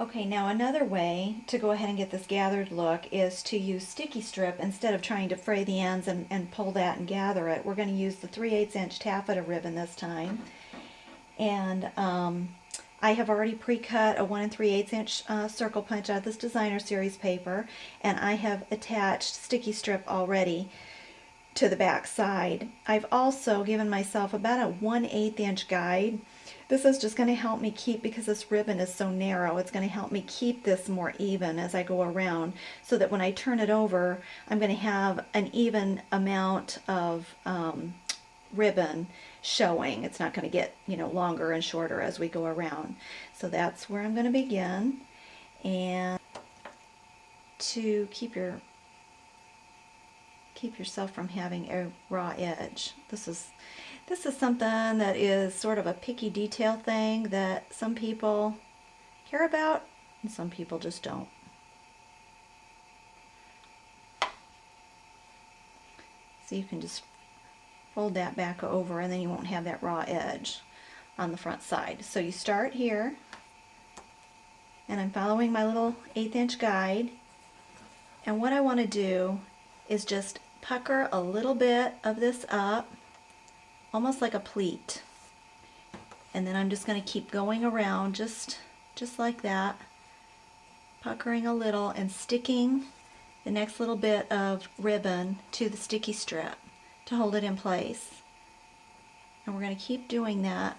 Okay, now another way to go ahead and get this gathered look is to use sticky strip instead of trying to fray the ends and pull that and gather it. We're going to use the 3/8 inch taffeta ribbon this time. And I have already pre-cut a 1 3/8 inch circle punch out of this designer series paper, and I have attached sticky strip already to the back side. I've also given myself about a 1/8 inch guide. This is just going to help me keep, because this ribbon is so narrow, it's going to help me keep this more even as I go around, so that when I turn it over, I'm going to have an even amount of ribbon showing. It's not going to get, longer and shorter as we go around. So that's where I'm going to begin. And to keep yourself from having a raw edge. This is something that is sort of a picky detail thing that some people care about and some people just don't. So you can just fold that back over, and then you won't have that raw edge on the front side. So you start here, and I'm following my little 1/8 inch guide, and what I want to do is just pucker a little bit of this up, almost like a pleat, and then I'm just going to keep going around just like that, puckering a little and sticking the next little bit of ribbon to the sticky strip to hold it in place. And we're going to keep doing that.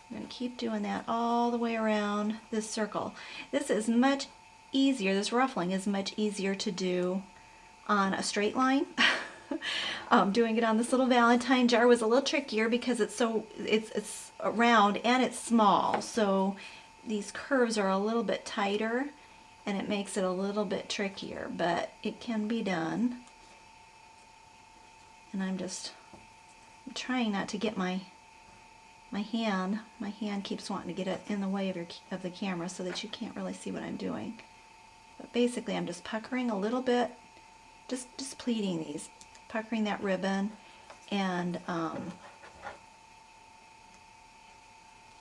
We're going to keep doing that all the way around this circle. This is much easier, this ruffling is much easier to do on a straight line. Doing it on this little Valentine jar was a little trickier because it's round and it's small, so these curves are a little bit tighter and it makes it a little bit trickier, but it can be done. And I'm trying not to get my hand keeps wanting to get in the way of the camera so that you can't really see what I'm doing. But basically I'm just puckering a little bit, just pleating these, puckering that ribbon, and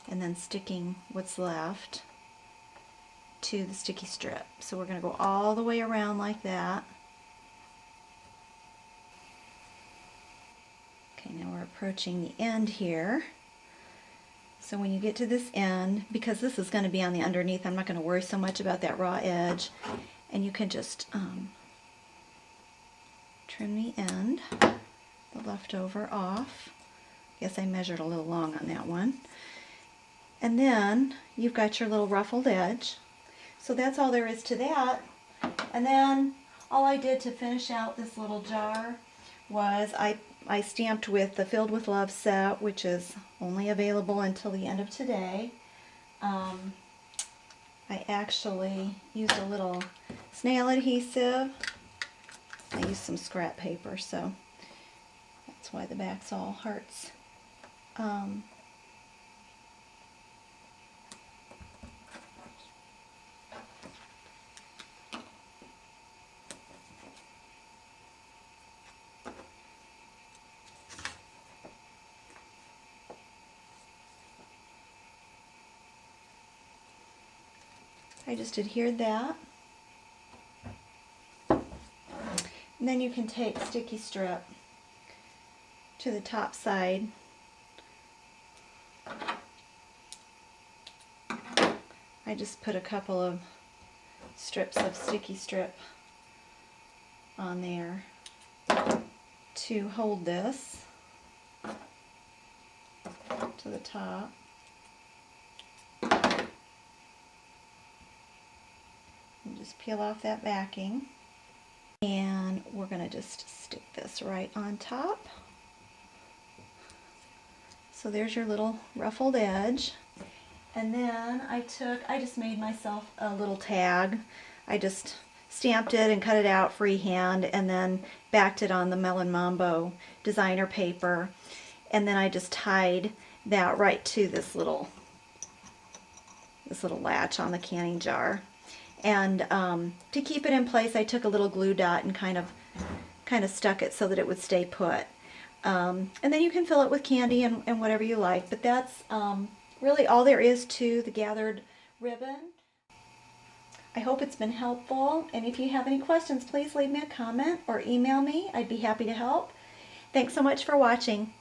then sticking what's left to the sticky strip. So we're going to go all the way around like that. Okay, now we're approaching the end here. So when you get to this end, because this is going to be on the underneath, I'm not going to worry so much about that raw edge, and you can just trim the end, the leftover off. Guess I measured a little long on that one. And then you've got your little ruffled edge. So that's all there is to that. And then all I did to finish out this little jar was I stamped with the Filled with Love set, which is only available until the end of today. I actually used a little snail adhesive. I used some scrap paper, so that's why the back's all hearts. I just adhered that. And then you can take sticky strip to the top side. I just put a couple of strips of sticky strip on there to hold this to the top. And just peel off that backing. And we're going to just stick this right on top. So there's your little ruffled edge. And then I just made myself a little tag. I just stamped it and cut it out freehand and then backed it on the Melon Mambo designer paper. And then I just tied that right to this little latch on the canning jar. And to keep it in place, I took a little glue dot and kind of stuck it so that it would stay put. And then you can fill it with candy and whatever you like. But that's really all there is to the gathered ribbon. I hope it's been helpful, and if you have any questions, please leave me a comment or email me. I'd be happy to help. Thanks so much for watching.